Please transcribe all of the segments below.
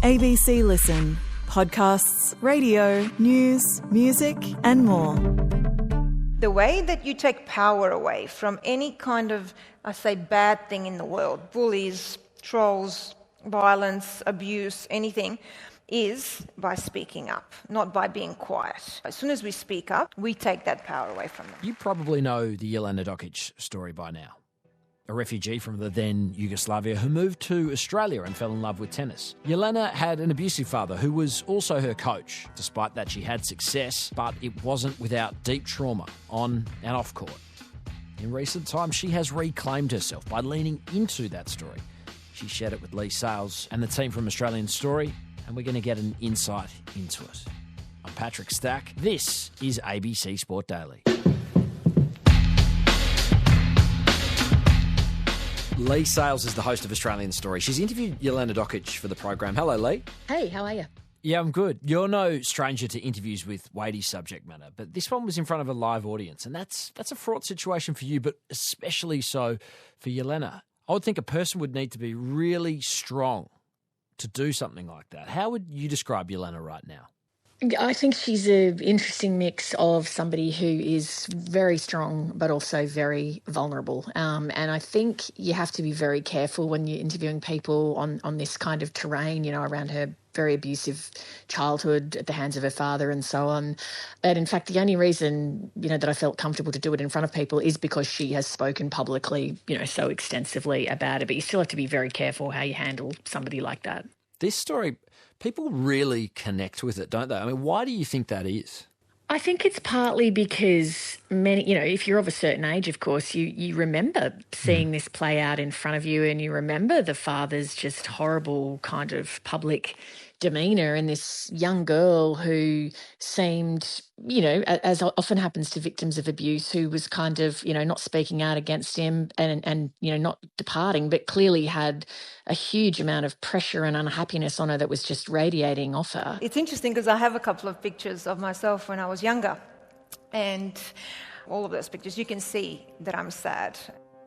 ABC Listen. Podcasts, radio, news, music and more. The way that you take power away from any kind of, I say, bad thing in the world, bullies, trolls, violence, abuse, anything, is by speaking up, not by being quiet. As soon as we speak up, we take that power away from them. You probably know the Jelena Dokic story by now. A refugee from the then Yugoslavia who moved to Australia and fell in love with tennis. Jelena had an abusive father who was also her coach. Despite that, she had success, but it wasn't without deep trauma on and off court. In recent times, she has reclaimed herself by leaning into that story. She shared it with Leigh Sales and the team from Australian Story, and we're going to get an insight into it. I'm Patrick Stack. This is ABC Sport Daily. Leigh Sales is the host of Australian Story. She's interviewed Jelena Dokic for the program. Hello, Leigh. Hey, how are you? Yeah, I'm good. You're no stranger to interviews with weighty subject matter, but this one was in front of a live audience, and that's a fraught situation for you, but especially so for Jelena. I would think a person would need to be really strong to do something like that. How would you describe Jelena right now? I think she's an interesting mix of somebody who is very strong but also very vulnerable. And I think you have to be very careful when you're interviewing people on this kind of terrain, around her very abusive childhood at the hands of her father and so on. But in fact, the only reason, that I felt comfortable to do it in front of people is because she has spoken publicly, so extensively about it. But you still have to be very careful how you handle somebody like that. This story, people really connect with it, don't they? I mean, why do you think that is? I think it's partly because many, if you're of a certain age, of course, you remember seeing this play out in front of you, and you remember the father's just horrible kind of public demeanour, and this young girl who seemed, as often happens to victims of abuse, who was kind of, not speaking out against him and not departing, but clearly had a huge amount of pressure and unhappiness on her that was just radiating off her. It's interesting because I have a couple of pictures of myself when I was younger, and all of those pictures, you can see that I'm sad.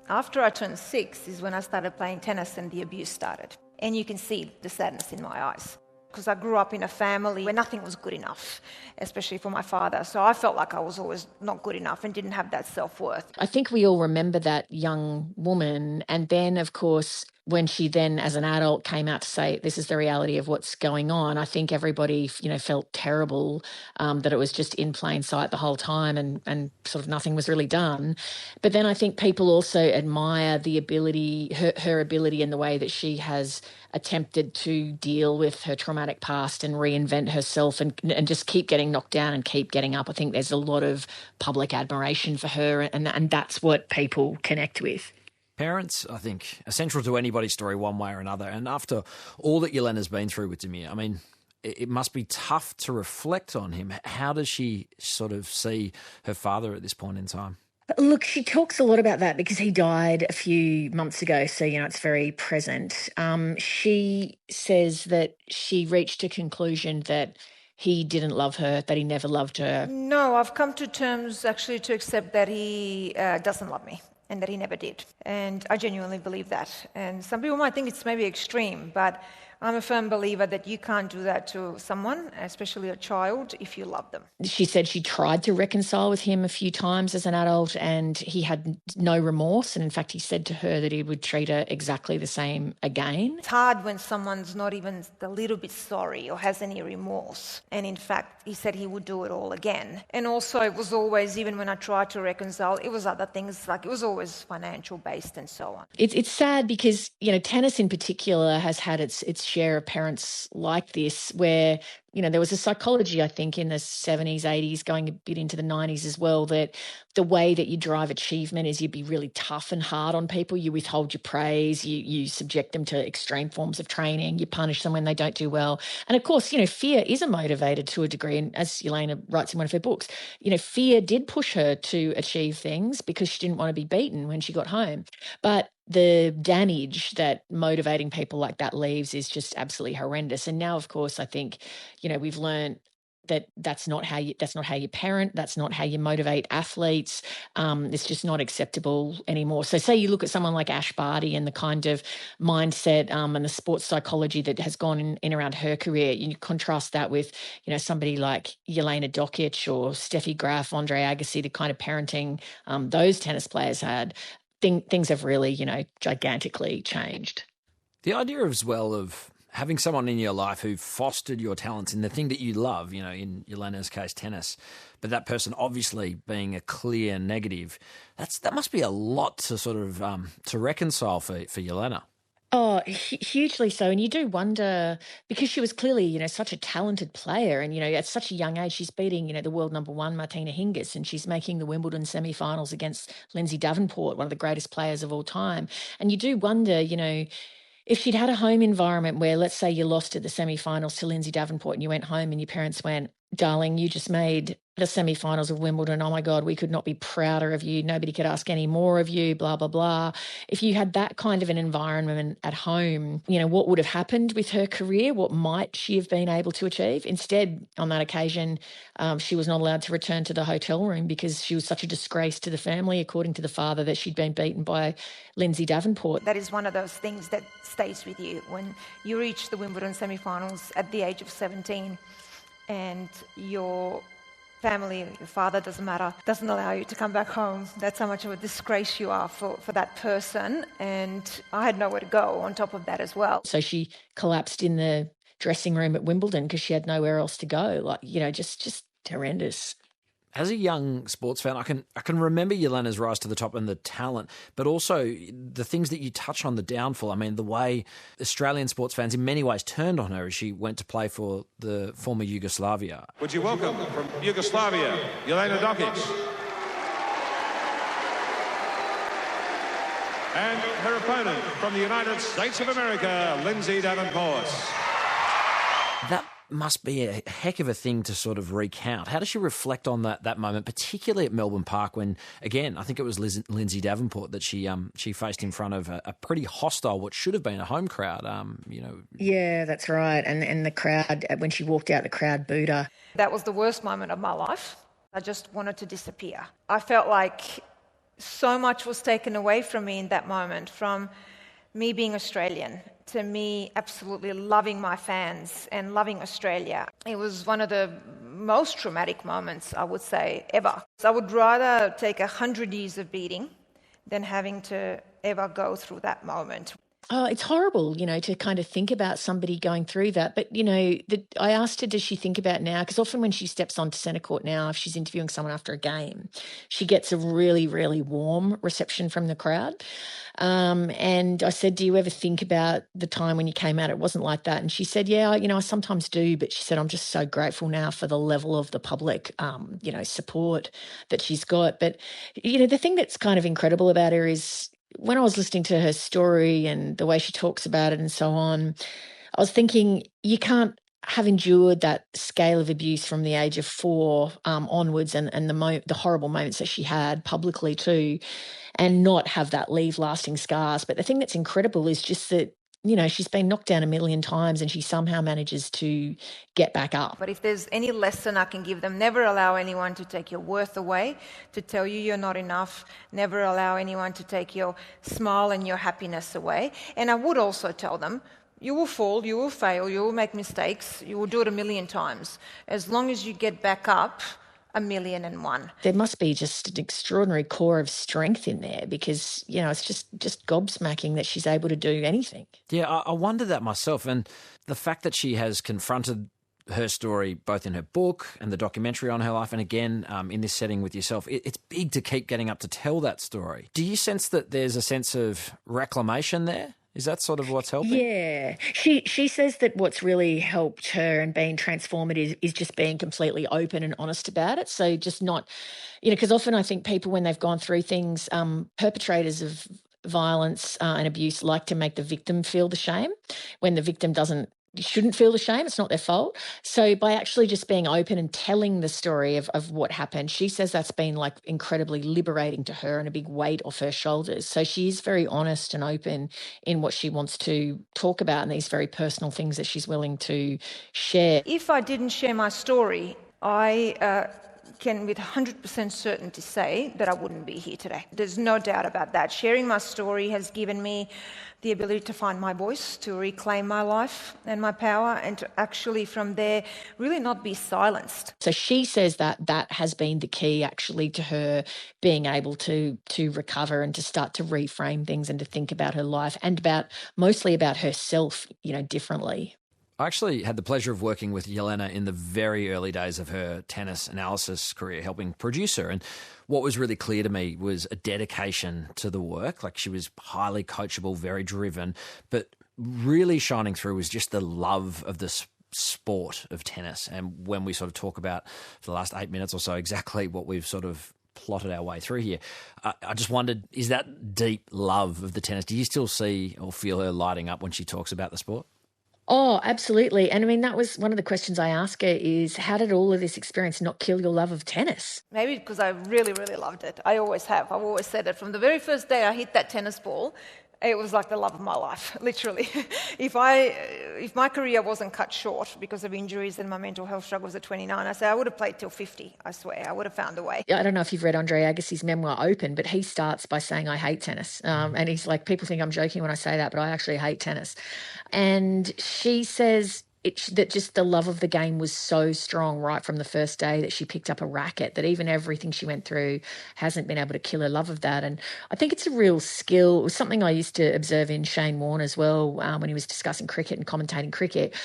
After I turned 6 is when I started playing tennis and the abuse started. And you can see the sadness in my eyes. Because I grew up in a family where nothing was good enough, especially for my father. So I felt like I was always not good enough and didn't have that self-worth. I think we all remember that young woman. And then, of course, when she then, as an adult, came out to say, this is the reality of what's going on, I think everybody, felt terrible that it was just in plain sight the whole time and sort of nothing was really done. But then I think people also admire the ability, her ability in the way that she has attempted to deal with her traumatic past and reinvent herself and just keep getting knocked down and keep getting up. I think there's a lot of public admiration for her, and that's what people connect with. Parents, I think, are central to anybody's story one way or another. And after all that Jelena's been through with Damir, I mean, it must be tough to reflect on him. How does she sort of see her father at this point in time? Look, she talks a lot about that because he died a few months ago, so, it's very present. She says that she reached a conclusion that he didn't love her, that he never loved her. No, I've come to terms actually to accept that he doesn't love me and that he never did. And I genuinely believe that. And some people might think it's maybe extreme, but I'm a firm believer that you can't do that to someone, especially a child, if you love them. She said she tried to reconcile with him a few times as an adult and he had no remorse. And in fact, he said to her that he would treat her exactly the same again. It's hard when someone's not even a little bit sorry or has any remorse. And in fact, he said he would do it all again. And also it was always, even when I tried to reconcile, it was other things, like it was always financial based and so on. It's sad because, tennis in particular has had its share of parents like this where, there was a psychology, I think, in the 70s, 80s, going a bit into the 90s as well, that the way that you drive achievement is you be really tough and hard on people. You withhold your praise, you subject them to extreme forms of training, you punish them when they don't do well. And of course, fear is a motivator to a degree. And as Jelena writes in one of her books, fear did push her to achieve things because she didn't want to be beaten when she got home. But the damage that motivating people like that leaves is just absolutely horrendous. And now, of course, I think, we've learned that's not how you parent, that's not how you motivate athletes. It's just not acceptable anymore. So say you look at someone like Ash Barty and the kind of mindset and the sports psychology that has gone in around her career. You contrast that with, somebody like Jelena Dokic or Steffi Graf, Andre Agassi, the kind of parenting those tennis players had. Things have really, gigantically changed. The idea as well of having someone in your life who fostered your talents in the thing that you love, in Jelena's case, tennis, but that person obviously being a clear negative, that must be a lot to sort of to reconcile for Jelena. Oh, hugely so. And you do wonder, because she was clearly, such a talented player and, at such a young age, she's beating, the world number one, Martina Hingis, and she's making the Wimbledon semi-finals against Lindsay Davenport, one of the greatest players of all time. And you do wonder, if she'd had a home environment where, let's say you lost at the semi-finals to Lindsay Davenport and you went home and your parents went, darling, you just made the semi-finals of Wimbledon. Oh, my God, we could not be prouder of you. Nobody could ask any more of you, blah, blah, blah. If you had that kind of an environment at home, what would have happened with her career? What might she have been able to achieve? Instead, on that occasion, she was not allowed to return to the hotel room because she was such a disgrace to the family, according to the father, that she'd been beaten by Lindsay Davenport. That is one of those things that stays with you when you reach the Wimbledon semi-finals at the age of 17 and your family, your father, doesn't matter, doesn't allow you to come back home. That's how much of a disgrace you are for that person. And I had nowhere to go on top of that as well. So she collapsed in the dressing room at Wimbledon because she had nowhere else to go. Just horrendous. As a young sports fan, I can remember Jelena's rise to the top and the talent, but also the things that you touch on, the downfall. I mean, the way Australian sports fans in many ways turned on her as she went to play for the former Yugoslavia. Would you welcome from Yugoslavia, Jelena Dokic. And her opponent from the United States of America, Lindsay Davenport. That must be a heck of a thing to sort of recount. How does she reflect on that moment, particularly at Melbourne Park when, again, I think it was Lindsay Davenport that she faced in front of a pretty hostile, what should have been a home crowd, Yeah, that's right. And the crowd, when she walked out, the crowd booed her. That was the worst moment of my life. I just wanted to disappear. I felt like so much was taken away from me in that moment, from me being Australian to me absolutely loving my fans and loving Australia. It was one of the most traumatic moments, I would say, ever. I would rather take 100 years of beating than having to ever go through that moment. Oh, it's horrible, to kind of think about somebody going through that. But, I asked her, does she think about now? Because often when she steps onto centre court now, if she's interviewing someone after a game, she gets a really, really warm reception from the crowd. And I said, do you ever think about the time when you came out? It wasn't like that. And she said, yeah, I sometimes do. But she said, I'm just so grateful now for the level of the public, support that she's got. But, the thing that's kind of incredible about her is, when I was listening to her story and the way she talks about it and so on, I was thinking, you can't have endured that scale of abuse from the age of 4 onwards and the horrible moments that she had publicly too, and not have that leave lasting scars. But the thing that's incredible is just that, she's been knocked down 1,000,000 times and she somehow manages to get back up. But if there's any lesson I can give them, never allow anyone to take your worth away, to tell you you're not enough. Never allow anyone to take your smile and your happiness away. And I would also tell them, you will fall, you will fail, you will make mistakes, you will do it 1,000,000 times. As long as you get back up, 1,000,001. There must be just an extraordinary core of strength in there because, it's just gobsmacking that she's able to do anything. Yeah, I wonder that myself. And the fact that she has confronted her story both in her book and the documentary on her life and again in this setting with yourself, it's big to keep getting up to tell that story. Do you sense that there's a sense of reclamation there? Is that sort of what's helping? Yeah. She says that what's really helped her and been transformative is just being completely open and honest about it. So just not, because often I think people, when they've gone through things, perpetrators of violence and abuse like to make the victim feel the shame when the victim doesn't shouldn't feel the shame. It's not their fault. So by actually just being open and telling the story of what happened, she says that's been like incredibly liberating to her and a big weight off her shoulders. So she is very honest and open in what she wants to talk about and these very personal things that she's willing to share. If I didn't share my story, I can with 100% certainty say that I wouldn't be here today. There's no doubt about that. Sharing my story has given me the ability to find my voice, to reclaim my life and my power, and to actually from there really not be silenced. So she says that that has been the key actually to her being able to recover and to start to reframe things and to think about her life and mostly about herself, differently. I actually had the pleasure of working with Jelena in the very early days of her tennis analysis career, helping produce her. And what was really clear to me was a dedication to the work. Like, she was highly coachable, very driven, but really shining through was just the love of the sport of tennis. And when we sort of talk about, for the last 8 minutes or so, exactly what we've sort of plotted our way through here, I just wondered, is that deep love of the tennis, do you still see or feel her lighting up when she talks about the sport? Oh, absolutely. And I mean, that was one of the questions I asked her is, how did all of this experience not kill your love of tennis? Maybe because I really, really loved it. I always have. I've always said it. From the very first day I hit that tennis ball, it was like the love of my life, literally. If my career wasn't cut short because of injuries and my mental health struggles at 29, I say I would have played till 50, I swear. I would have found a way. I don't know if you've read Andre Agassi's memoir, Open, but he starts by saying, I hate tennis. And he's like, people think I'm joking when I say that, but I actually hate tennis. And she says that just the love of the game was so strong right from the first day that she picked up a racket, that even everything she went through hasn't been able to kill her love of that. And I think it's a real skill. It was something I used to observe in Shane Warne as well, when he was discussing cricket and commentating cricket.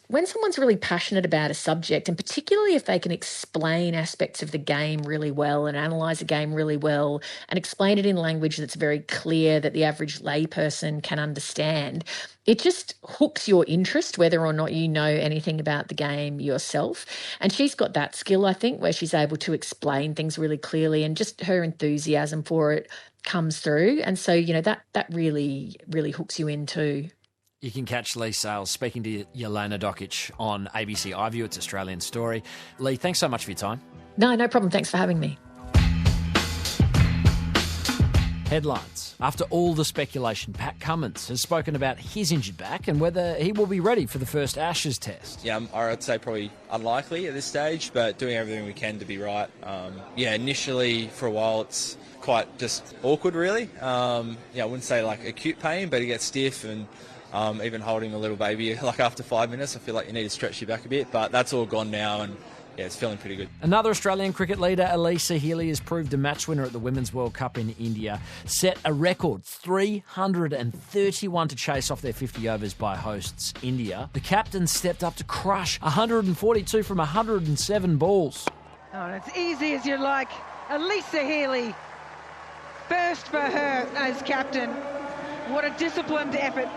When someone's really passionate about a subject, and particularly if they can explain aspects of the game really well and analyse a game really well and explain it in language that's very clear that the average layperson can understand, it just hooks your interest whether or not you know anything about the game yourself. And she's got that skill, I think, where she's able to explain things really clearly and just her enthusiasm for it comes through. And so, that really, really hooks you in too. You can catch Leigh Sales speaking to Jelena Dokic on ABC iView. It's Australian Story. Leigh, thanks so much for your time. No problem. Thanks for having me. Headlines. After all the speculation, Pat Cummins has spoken about his injured back and whether he will be ready for the first Ashes test. Yeah, I'd say probably unlikely at this stage, but doing everything we can to be right. Initially for a while it's quite just awkward, really. I wouldn't say like acute pain, but it gets stiff and even holding a little baby, like after 5 minutes, I feel like you need to stretch your back a bit, but that's all gone now and yeah, it's feeling pretty good. Another Australian cricket leader, Elisa Healy, has proved a match winner at the Women's World Cup in India. Set a record 331 to chase off their 50 overs by hosts India. The captain stepped up to crush 142 from 107 balls. Oh, it's easy as you like. Elisa Healy, first for her as captain. What a disciplined effort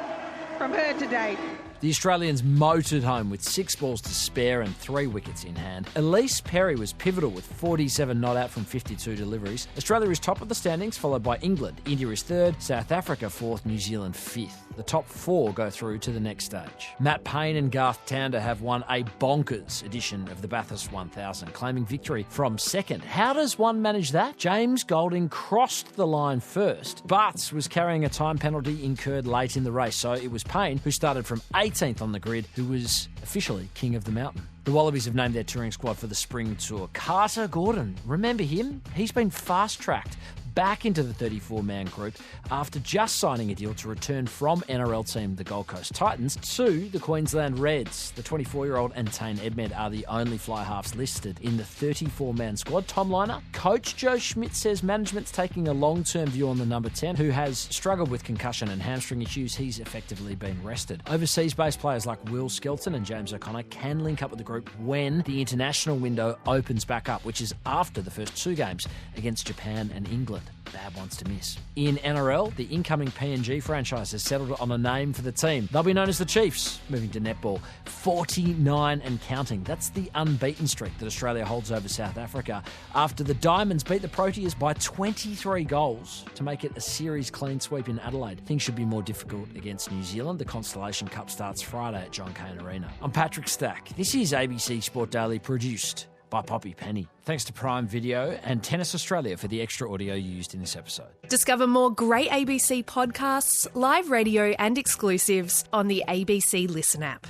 from her today. The Australians motored home with 6 balls to spare and 3 wickets in hand. Elise Perry was pivotal with 47 not out from 52 deliveries. Australia is top of the standings, followed by England. India is 3rd, South Africa 4th, New Zealand 5th. The top 4 go through to the next stage. Matt Payne and Garth Tander have won a bonkers edition of the Bathurst 1000, claiming victory from 2nd. How does one manage that? James Golding crossed the line first, but was carrying a time penalty incurred late in the race, so it was Payne who started from 18th on the grid, who was officially king of the mountain. The Wallabies have named their touring squad for the spring tour. Carter Gordon, remember him? He's been fast-tracked back into the 34-man group after just signing a deal to return from NRL team the Gold Coast Titans to the Queensland Reds. The 24-year-old and Tane Edmed are the only fly halves listed in the 34-man squad. Tom Liner, coach Joe Schmidt says management's taking a long-term view on the number 10, who has struggled with concussion and hamstring issues. He's effectively been rested. Overseas-based players like Will Skelton and James O'Connor can link up with the group when the international window opens back up, which is after the first 2 games against Japan and England. England. Bad ones to miss. In NRL, the incoming PNG franchise has settled on a name for the team. They'll be known as the Chiefs, moving to netball. 49 and counting. That's the unbeaten streak that Australia holds over South Africa after the Diamonds beat the Proteas by 23 goals to make it a series clean sweep in Adelaide. Things should be more difficult against New Zealand. The Constellation Cup starts Friday at John Cain Arena. I'm Patrick Stack. This is ABC Sport Daily, produced by Poppy Penny. Thanks to Prime Video and Tennis Australia for the extra audio used in this episode. Discover more great ABC podcasts, live radio and exclusives on the ABC Listen app.